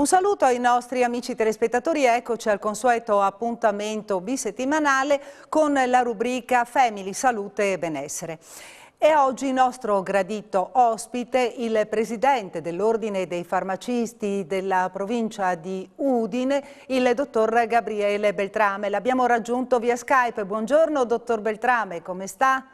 Un saluto ai nostri amici telespettatori, eccoci al consueto appuntamento bisettimanale con la rubrica Family, Salute e Benessere. E oggi il nostro gradito ospite, il presidente dell'Ordine dei Farmacisti della provincia di Udine, il dottor Gabriele Beltrame. L'abbiamo raggiunto via Skype. Buongiorno dottor Beltrame, come sta?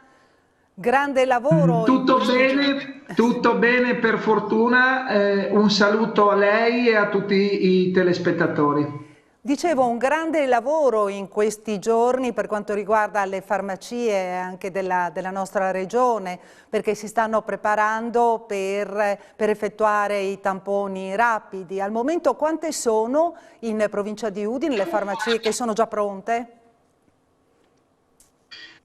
Grande lavoro. Tutto bene per fortuna, un saluto a lei e a tutti i telespettatori. Dicevo, un grande lavoro in questi giorni per quanto riguarda le farmacie anche della nostra regione, perché si stanno preparando per effettuare i tamponi rapidi. Al momento quante sono in provincia di Udine le farmacie che sono già pronte?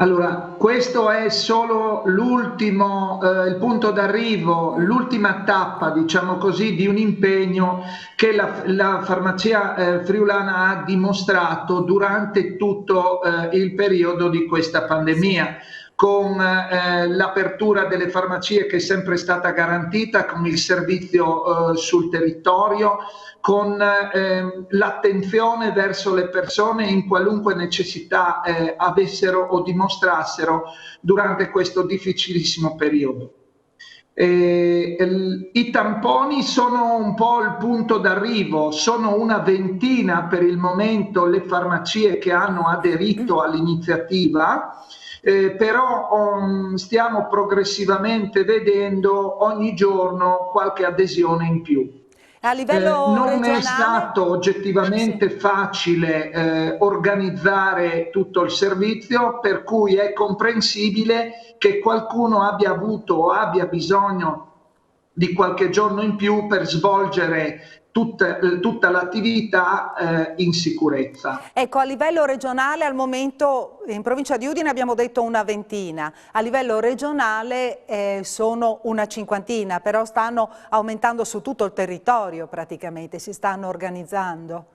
Allora, questo è solo l'ultimo, il punto d'arrivo, l'ultima tappa, diciamo così, di un impegno che la farmacia friulana ha dimostrato durante tutto il periodo di questa pandemia, con l'apertura delle farmacie che è sempre stata garantita, con il servizio sul territorio, con l'attenzione verso le persone in qualunque necessità avessero o dimostrassero durante questo difficilissimo periodo. I tamponi sono un po' il punto d'arrivo, sono una ventina per il momento le farmacie che hanno aderito all'iniziativa, però stiamo progressivamente vedendo ogni giorno qualche adesione in più. A livello non regionale... è stato oggettivamente facile organizzare tutto il servizio, per cui è comprensibile che qualcuno abbia avuto o abbia bisogno di qualche giorno in più per svolgere tutta l'attività in sicurezza. Ecco, a livello regionale al momento in provincia di Udine abbiamo detto una ventina, a livello regionale sono una cinquantina, però stanno aumentando su tutto il territorio praticamente, si stanno organizzando.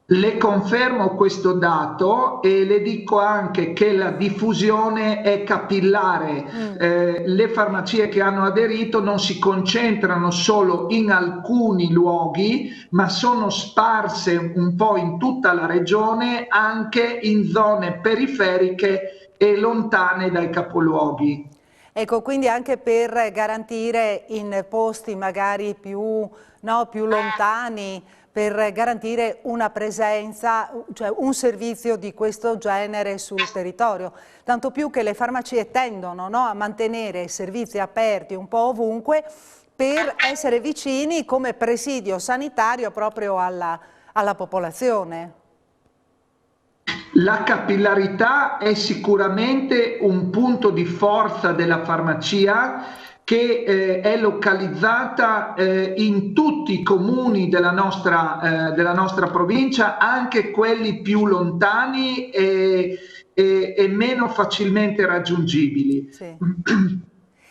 Le confermo questo dato e le dico anche che la diffusione è capillare. Le farmacie che hanno aderito non si concentrano solo in alcuni luoghi, ma sono sparse un po' in tutta la regione, anche in zone periferiche e lontane dai capoluoghi. Ecco, quindi anche per garantire in posti magari più lontani, per garantire una presenza, cioè un servizio di questo genere sul territorio. Tanto più che le farmacie tendono a mantenere servizi aperti un po' ovunque per essere vicini come presidio sanitario proprio alla popolazione. La capillarità è sicuramente un punto di forza della farmacia che è localizzata in tutti i comuni della nostra provincia, anche quelli più lontani e meno facilmente raggiungibili. Sì.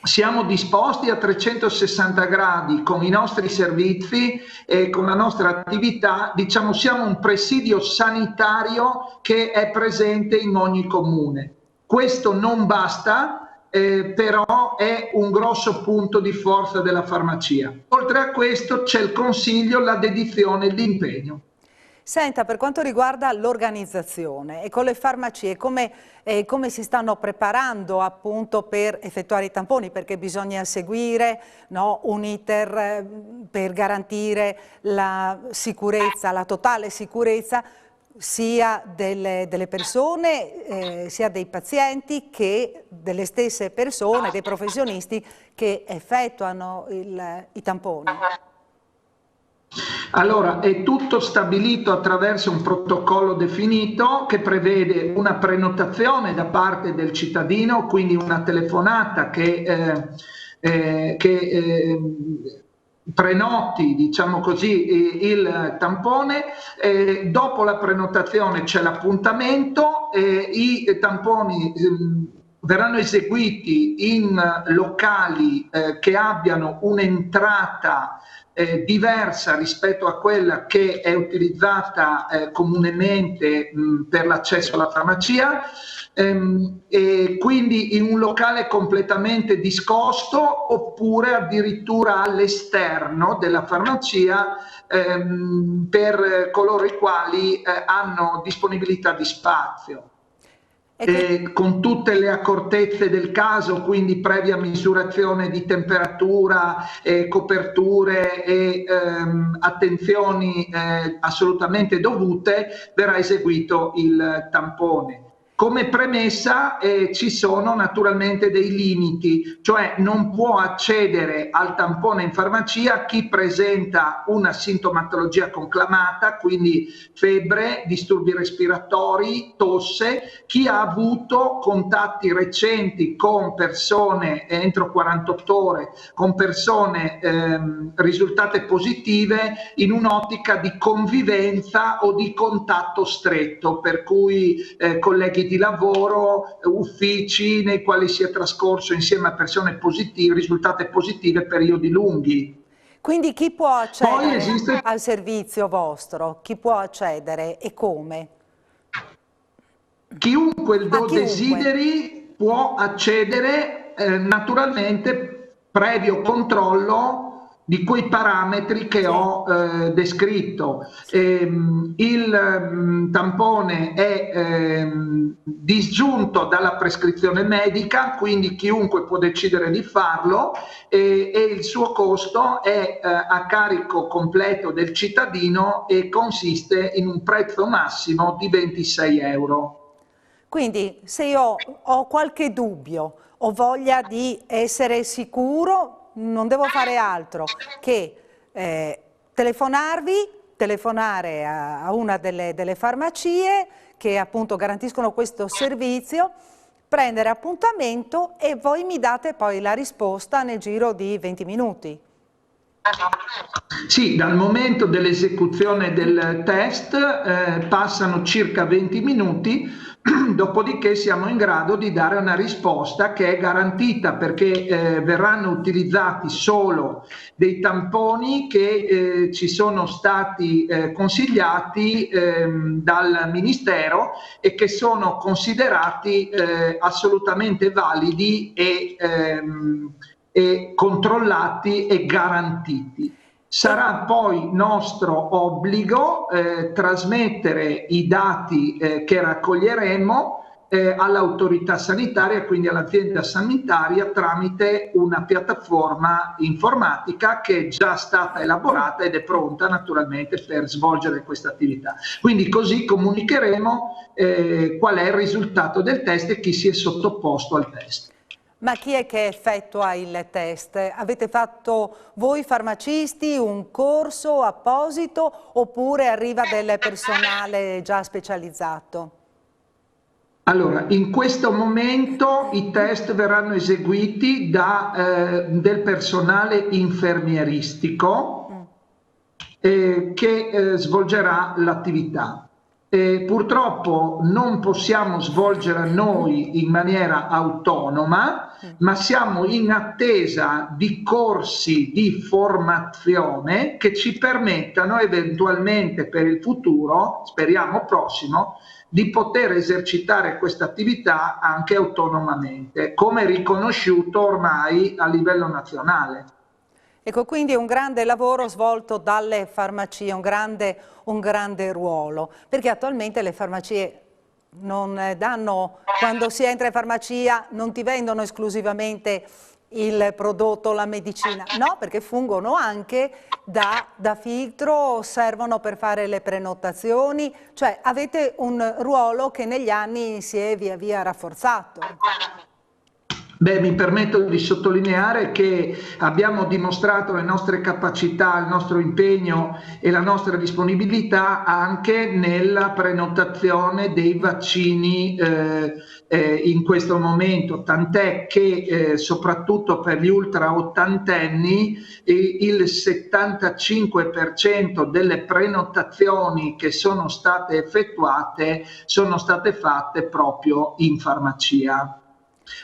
Siamo disposti a 360 gradi con i nostri servizi e con la nostra attività, diciamo siamo un presidio sanitario che è presente in ogni comune. Questo non basta, però è un grosso punto di forza della farmacia. Oltre a questo c'è il consiglio, la dedizione e l'impegno. Senta, per quanto riguarda l'organizzazione e con le farmacie, come si stanno preparando appunto per effettuare i tamponi? Perché bisogna seguire un iter per garantire la sicurezza, la totale sicurezza sia delle persone, sia dei pazienti che delle stesse persone, dei professionisti che effettuano i tamponi. Allora, è tutto stabilito attraverso un protocollo definito che prevede una prenotazione da parte del cittadino, quindi una telefonata che prenoti, diciamo così, il tampone, dopo la prenotazione c'è l'appuntamento, i tamponi verranno eseguiti in locali che abbiano un'entrata diversa rispetto a quella che è utilizzata comunemente per l'accesso alla farmacia, e quindi in un locale completamente discosto oppure addirittura all'esterno della farmacia per coloro i quali hanno disponibilità di spazio. Con tutte le accortezze del caso, quindi previa misurazione di temperatura, coperture e attenzioni assolutamente dovute, verrà eseguito il tampone. Come premessa ci sono naturalmente dei limiti, cioè non può accedere al tampone in farmacia chi presenta una sintomatologia conclamata, quindi febbre, disturbi respiratori, tosse, chi ha avuto contatti recenti con persone entro 48 ore, con persone risultate positive in un'ottica di convivenza o di contatto stretto, per cui colleghi di lavoro, uffici nei quali si è trascorso insieme a persone positive, risultate positive periodi lunghi. Quindi chi può accedere al servizio vostro? Chi può accedere e come? Chiunque lo desideri può accedere, naturalmente previo controllo di quei parametri che ho descritto. Il tampone è disgiunto dalla prescrizione medica, quindi chiunque può decidere di farlo, e il suo costo è a carico completo del cittadino e consiste in un prezzo massimo di 26 euro. Quindi se io ho qualche dubbio, ho voglia di essere sicuro, non devo fare altro che telefonare a una delle farmacie che appunto garantiscono questo servizio, prendere appuntamento e voi mi date poi la risposta nel giro di 20 minuti. Sì, dal momento dell'esecuzione del test passano circa 20 minuti, dopodiché siamo in grado di dare una risposta che è garantita, perché verranno utilizzati solo dei tamponi che ci sono stati consigliati dal Ministero e che sono considerati assolutamente validi e controllati e garantiti. Sarà poi nostro obbligo trasmettere i dati che raccoglieremo all'autorità sanitaria, quindi all'azienda sanitaria, tramite una piattaforma informatica che è già stata elaborata ed è pronta naturalmente per svolgere questa attività. Quindi così comunicheremo qual è il risultato del test e chi si è sottoposto al test. Ma chi è che effettua il test? Avete fatto voi farmacisti un corso apposito oppure arriva del personale già specializzato? Allora, in questo momento i test verranno eseguiti del personale infermieristico che svolgerà l'attività. Purtroppo non possiamo svolgere noi in maniera autonoma, ma siamo in attesa di corsi di formazione che ci permettano eventualmente per il futuro, speriamo prossimo, di poter esercitare questa attività anche autonomamente, come riconosciuto ormai a livello nazionale. Ecco, quindi è un grande lavoro svolto dalle farmacie, un grande ruolo, perché attualmente le farmacie non danno, quando si entra in farmacia non ti vendono esclusivamente il prodotto, la medicina, no, perché fungono anche da filtro, servono per fare le prenotazioni, cioè avete un ruolo che negli anni si è via via rafforzato. Beh, mi permetto di sottolineare che abbiamo dimostrato le nostre capacità, il nostro impegno e la nostra disponibilità anche nella prenotazione dei vaccini in questo momento, tant'è che soprattutto per gli ultra ottantenni il 75% delle prenotazioni che sono state effettuate sono state fatte proprio in farmacia.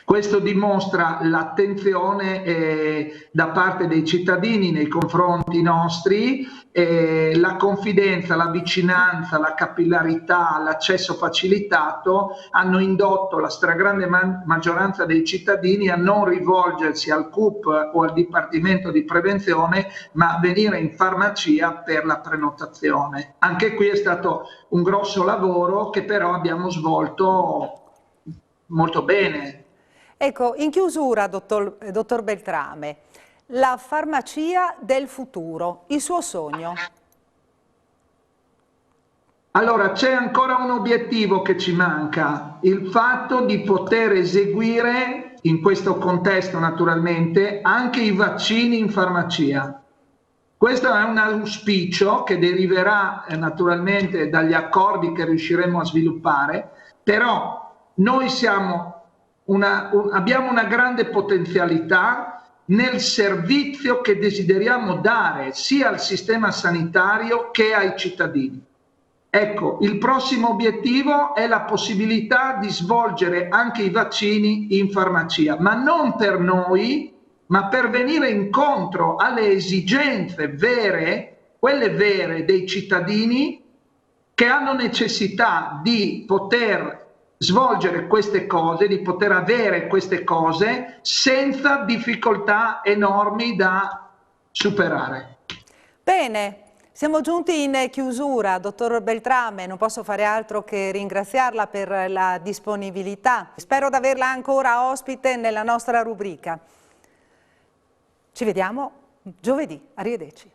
Questo dimostra l'attenzione da parte dei cittadini nei confronti nostri, la confidenza, la vicinanza, la capillarità, l'accesso facilitato hanno indotto la stragrande maggioranza dei cittadini a non rivolgersi al CUP o al Dipartimento di Prevenzione, ma a venire in farmacia per la prenotazione. Anche qui è stato un grosso lavoro che però abbiamo svolto molto bene. Ecco, in chiusura, dottor Beltrame, la farmacia del futuro, il suo sogno? Allora, c'è ancora un obiettivo che ci manca, il fatto di poter eseguire, in questo contesto naturalmente, anche i vaccini in farmacia. Questo è un auspicio che deriverà naturalmente dagli accordi che riusciremo a sviluppare, però noi abbiamo una grande potenzialità nel servizio che desideriamo dare sia al sistema sanitario che ai cittadini. Ecco, il prossimo obiettivo è la possibilità di svolgere anche i vaccini in farmacia, ma non per noi, ma per venire incontro alle esigenze vere, quelle vere dei cittadini che hanno necessità di poter svolgere queste cose, di poter avere queste cose senza difficoltà enormi da superare. Bene. Siamo giunti in chiusura, dottor Beltrame, non posso fare altro che ringraziarla per la disponibilità. Spero di averla ancora ospite nella nostra rubrica. Ci vediamo giovedì, arrivederci.